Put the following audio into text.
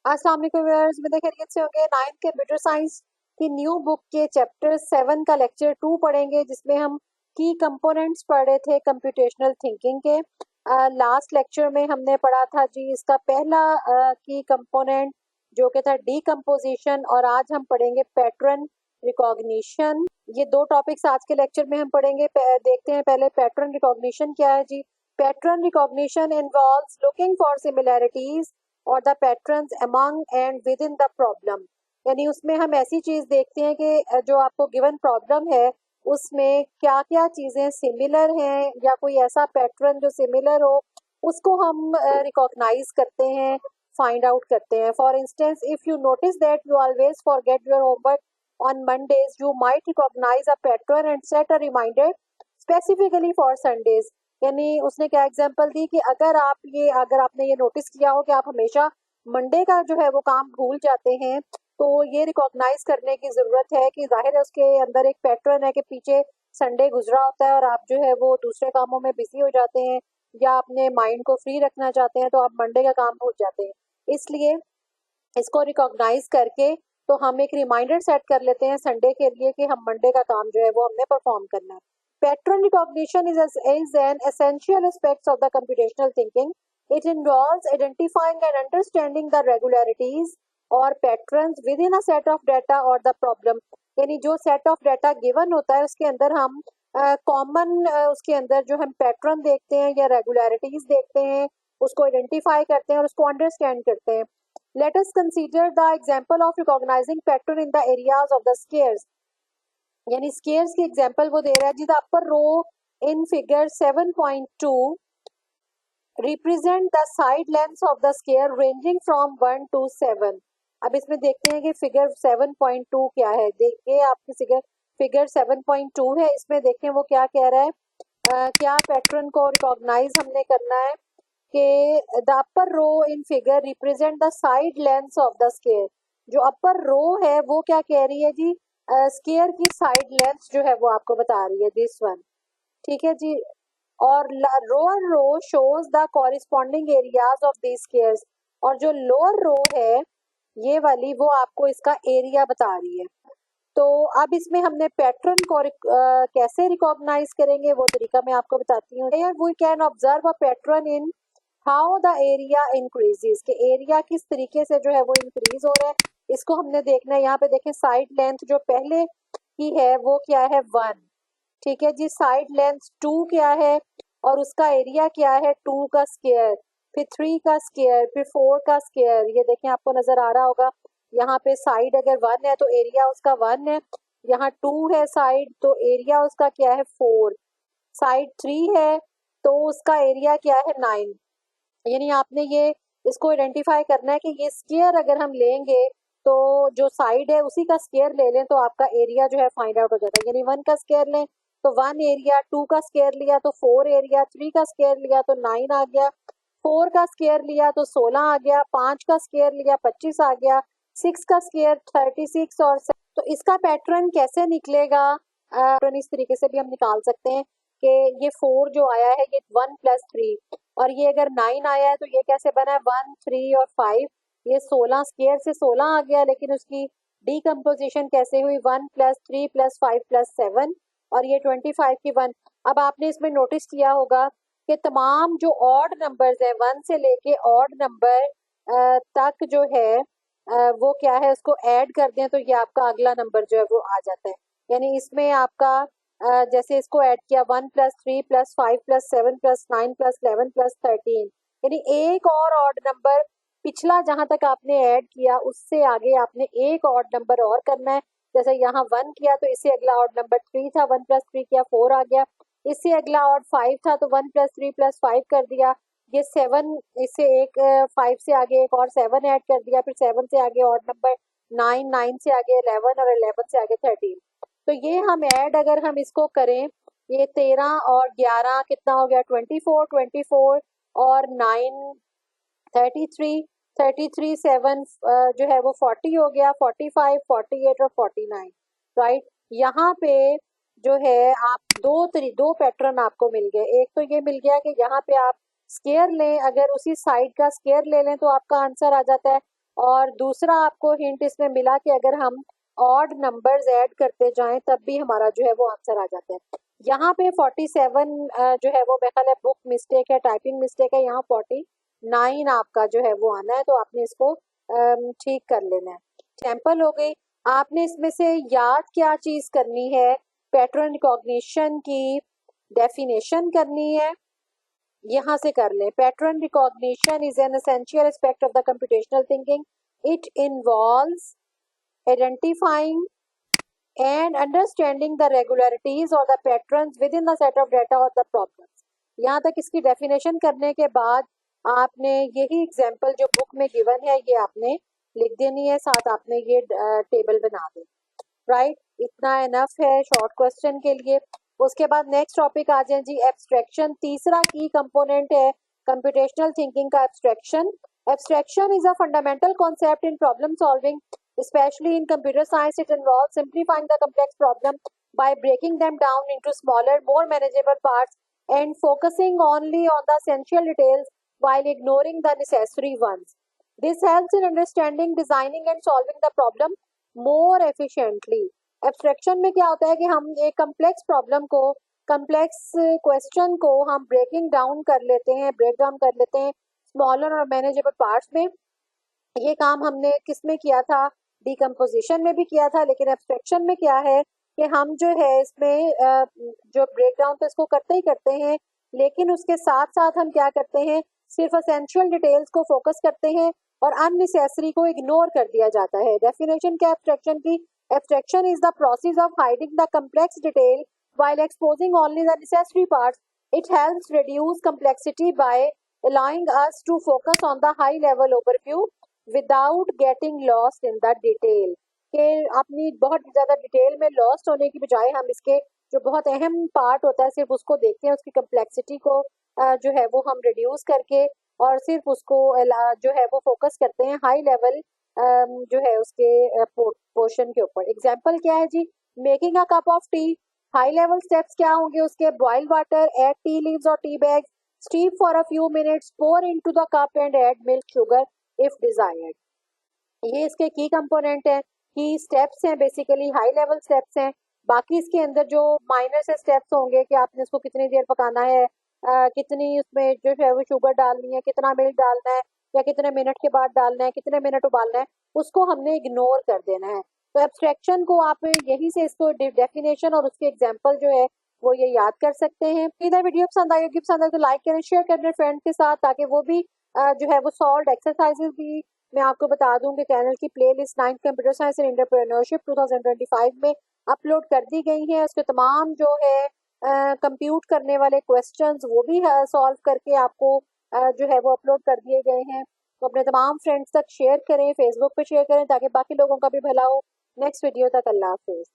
अस्सलाम वालेकुम व्यूअर्स, उम्मीद है खैरियत से होंगे। 9th कंप्यूटर साइंस की न्यू बुक के चैप्टर 7 का लेक्चर 2 पढ़ेंगे, जिसमें हम की कंपोनेंट्स पढ़ रहे थे कंप्यूटेशनल थिंकिंग के। लास्ट लेक्चर में हमने पढ़ा था जी इसका पहला की कंपोनेंट जो कि था डीकम्पोजिशन, और आज हम पढ़ेंगे पैटर्न रिकॉग्निशन। ये दो टॉपिक्स आज के लेक्चर में हम पढ़ेंगे। देखते हैं पहले पैटर्न रिकॉग्निशन क्या है जी। Pattern recognition involves looking for similarities और the patterns among and within the problem. यानी उसमें हम ऐसी चीज देखते हैं कि जो आपको गिवन प्रॉब्लम है उसमें क्या क्या चीजें सिमिलर हैं या कोई ऐसा पैटर्न जो सिमिलर हो उसको हम रिकॉग्नाइज करते हैं, फाइंड आउट करते हैं। For instance, if you notice that you always forget your homework on Mondays, you might recognise a pattern and set a reminder specifically for Sundays. यानी उसने क्या एग्जांपल दी कि अगर आपने ये नोटिस किया हो कि आप हमेशा मंडे का जो है वो काम भूल जाते हैं, तो ये रिकॉग्नाइज करने की जरूरत है कि जाहिर है उसके अंदर एक पैटर्न है कि पीछे संडे गुजरा होता है और आप जो है वो दूसरे कामों में बिजी हो जाते हैं या अपने माइंड को फ्री रखना चाहते हैं, तो आप मंडे का काम भूल जाते हैं। इसलिए इसको रिकॉग्नाइज करके तो हम एक रिमाइंडर सेट कर लेते हैं संडे के लिए कि हम मंडे का काम जो है वो हमने परफॉर्म करना है। Pattern recognition is an essential aspect of the computational thinking. It involves identifying and understanding the regularities or patterns within a set of data or the problem. यानी जो सेट ऑफ डाटा गिवन होता है उसके अंदर हम common उसके अंदर जो हम पैटर्न देखते हैं या रेगुलरिटीज देखते हैं, उसको आइडेंटिफाई करते हैं और उसको अंडरस्टैंड करते हैं। Let us consider the example of recognizing pattern in the areas of the squares. यानी स्केयर्स की एग्जांपल वो दे रहा है जी। The upper row in figure 7.2 represent the side lengths of the square ranging from 1 to 7। अब इसमें देखते हैं कि फिगर 7.2 क्या है। देखिए आपकी फिगर 7.2 है, इसमें देखें वो क्या कह रहा है। क्या पैटर्न को रिकॉग्नाइज हमने करना है कि the upper row in figure represent the side lengths of the square. जो अपर रो है वो क्या कह रही है जी, स्केयर की साइड लेंथ जो है वो आपको बता रही है, दिस वन। ठीक है जी। और lower row shows the corresponding areas of this squares, और जो लोअर रो है ये वाली वो आपको इसका एरिया बता रही है। तो अब इसमें हमने पैटर्न को कैसे रिकॉग्नाइज करेंगे वो तरीका मैं आपको बताती हूँ। We can observe a pattern in how the area increases, के एरिया किस तरीके से जो है वो इंक्रीज हो रहा है, इसको हमने देखना है। यहाँ पे देखें साइड लेंथ जो पहले की है वो क्या है, 1। ठीक है जी। साइड लेंथ 2 क्या है और उसका एरिया क्या है, 2 का स्क्वायर, फिर 3 का स्क्वायर, फिर 4 का स्क्वायर। ये देखें आपको नजर आ रहा होगा, यहाँ पे साइड अगर 1 है तो एरिया उसका 1 है, यहाँ 2 है साइड तो एरिया उसका क्या है, 4। साइड 3 है तो उसका एरिया क्या है, 9। यानी आपने ये इसको आइडेंटिफाई करना है कि ये स्क्वायर अगर हम लेंगे तो जो साइड है उसी का स्क्वायर ले लें तो आपका एरिया जो है फाइंड आउट हो जाता है। यानी 1 का स्क्वायर लें तो 1 एरिया, 2 का स्क्वायर लिया तो 4 एरिया, 3 का स्क्वायर लिया तो 9 आ गया, 4 का स्क्वायर लिया तो 16 आ गया, 5 का स्क्वायर लिया 25 आ गया, 6 का स्क्वायर 36 और 7। तो इसका पैटर्न कैसे निकलेगा, पैटर्न इस तरीके से भी हम निकाल सकते हैं कि ये 4 जो आया है ये 1 + 3, और ये अगर 9 आया है तो ये कैसे बना है, 1 3 और 5। ये 16 स्क्वायर से 16 आ गया, लेकिन उसकी डीकम्पोजिशन कैसे हुई, 1 + 3 + 5 + 7, और ये 25 की 1। अब आपने इसमें नोटिस किया होगा कि तमाम जो ऑड नंबर्स हैं 1 से लेके ऑड नंबर तक जो है वो क्या है, उसको ऐड कर दें तो ये आपका अगला नंबर जो है वो आ जाता है। यानी इसमें आपका जैसे इसको ऐड किया 1 + 3 + 5 + 7 + 9 + 11 + 13, यानी एक और ऑड नंबर पिछला जहां तक आपने ऐड किया उससे आगे आपने एक ऑड नंबर और करना है। जैसे यहाँ 1 किया तो इससे अगला ऑड नंबर 3 था, 1 + 3 किया 4 आ गया। इससे अगला ऑड 5 था तो 1 + 3 + 5 कर दिया। ये 7, इससे एक 5 से आगे एक और 7 ऐड कर दिया, फिर 7 से आगे ऑड नंबर 9, 9 से आगे 11 और 11 से आगे 13। तो ये हम ऐड अगर हम इसको करें, ये 13 और 11 कितना हो गया, 24, 24 और 9 33, 33 7 जो है वो 40 हो गया, 45 48 और 49। राइट। यहाँ पे जो है आप दो पैटर्न आपको मिल गए। एक तो ये मिल गया कि यहाँ पे आप स्केयर लें, अगर उसी साइड का स्केयर ले लें तो आपका आंसर आ जाता है। और दूसरा आपको हिंट इसमें मिला कि अगर हम ऑड नंबर्स ऐड करते जाएं तब भी हमारा जो है वो आंसर आ जाता है। यहाँ पे 47 जो है वो मेरे ख्याल है बुक मिस्टेक है, टाइपिंग मिस्टेक है, यहाँ 49 आपका जो है वो आना है, तो आपने इसको ठीक कर लेना है। सैंपल हो गई। आपने इसमें से याद क्या चीज करनी है, पैटर्न रिकॉग्निशन की डेफिनेशन करनी है, यहाँ से कर लें। Pattern recognition is an essential aspect of the computational thinking. It involves identifying and understanding the regularities or the patterns within the set of data or the problems। यहाँ तक इसकी डेफिनेशन करने के बाद आपने यही एग्जांपल जो बुक में गिवन है ये आपने लिख देनी है, साथ आपने ये टेबल बना देनी, राइट। इतना इनफ है शॉर्ट क्वेश्चन के लिए। उसके बाद नेक्स्ट टॉपिक आ जाए जी, एब्स्ट्रैक्शन। तीसरा की कंपोनेंट है कंप्यूटेशनल थिंकिंग का abstraction. Abstraction is a fundamental concept in problem solving, especially in computer science. It involves simplifying the complex problem by breaking them down into smaller, more manageable parts and focusing only on the essential details while ignoring the necessary ones. This helps in understanding, designing and solving the problem more efficiently. Abstraction में क्या होता है कि हम एक complex problem को, complex question को हम ब्रेकिंग डाउन कर लेते हैं, ब्रेक डाउन कर लेते हैं स्मॉलर और मैनेजेबल पार्ट्स में। ये काम हमने किस में किया था, डिकम्पोजिशन में भी किया था, लेकिन एब्स्ट्रैक्शन में क्या है कि हम जो है इसमें जो ब्रेक डाउन तो इसको करते ही करते हैं, लेकिन उसके साथ साथ हम क्या करते हैं, सिर्फ एसेंशियल डिटेल्स को फोकस करते हैं और अननेसेसरी को इग्नोर कर दिया जाता है। डेफिनेशन क्या एब्स्ट्रैक्शन की, abstraction is the process of hiding the complex detail while exposing only the necessary parts. It helps reduce complexity by allowing us to focus on the high level overview without getting lost in the detail। कि अपनी बहुत ज़्यादा detail में lost होने की बजाय हम इसके जो बहुत अहम पार्ट होता है सिर्फ उसको देखते हैं, उसकी कम्प्लेक्सिटी को जो है वो हम रिड्यूस करके और सिर्फ उसको जो है वो फोकस करते हैं हाई लेवल जो है उसके पोर्शन के ऊपर। एग्जाम्पल क्या है जी, making a cup of tea. High level steps क्या होंगे उसके, boil water, add tea leaves और tea bags, steep for a few minutes, pour into the cup and add milk sugar if desired. ये इसके की कंपोनेंट है, की steps हैं, बेसिकली हाई लेवल स्टेप्स हैं। बाकी इसके अंदर जो माइनर से स्टेप्स होंगे कि आपने इसको कितनी देर पकाना है, कितनी उसमें जो है वो शुगर डालनी है, कितना मिल्क डालना है, या कितने मिनट के बाद डालना है, कितने मिनट उबालना है, उसको हमने इग्नोर कर देना है। तो एब्स्ट्रैक्शन को आप यहीं से इसको डेफिनेशन और उसके एग्जाम्पल जो है वो ये याद कर सकते हैं। इधर वीडियो पसंद आई होगी, पसंद आए तो लाइक करें, शेयर करें अपने फ्रेंड के साथ, ताकि वो भी जो है वो सॉल्व एक्सरसाइजेज भी मैं आपको बता दूं कि चैनल की playlist 9th computer science and entrepreneurship 2025 में अपलोड कर दी गई है। उसके तमाम जो है कंप्यूट करने वाले क्वेश्चंस वो भी सॉल्व करके आपको जो है वो अपलोड कर दिए गए हैं। तो अपने तमाम फ्रेंड्स तक शेयर करें, फेसबुक पे शेयर करें ताकि बाकी लोगों का भी भला हो। नेक्स्ट वीडियो तक अल्लाह हाफिज।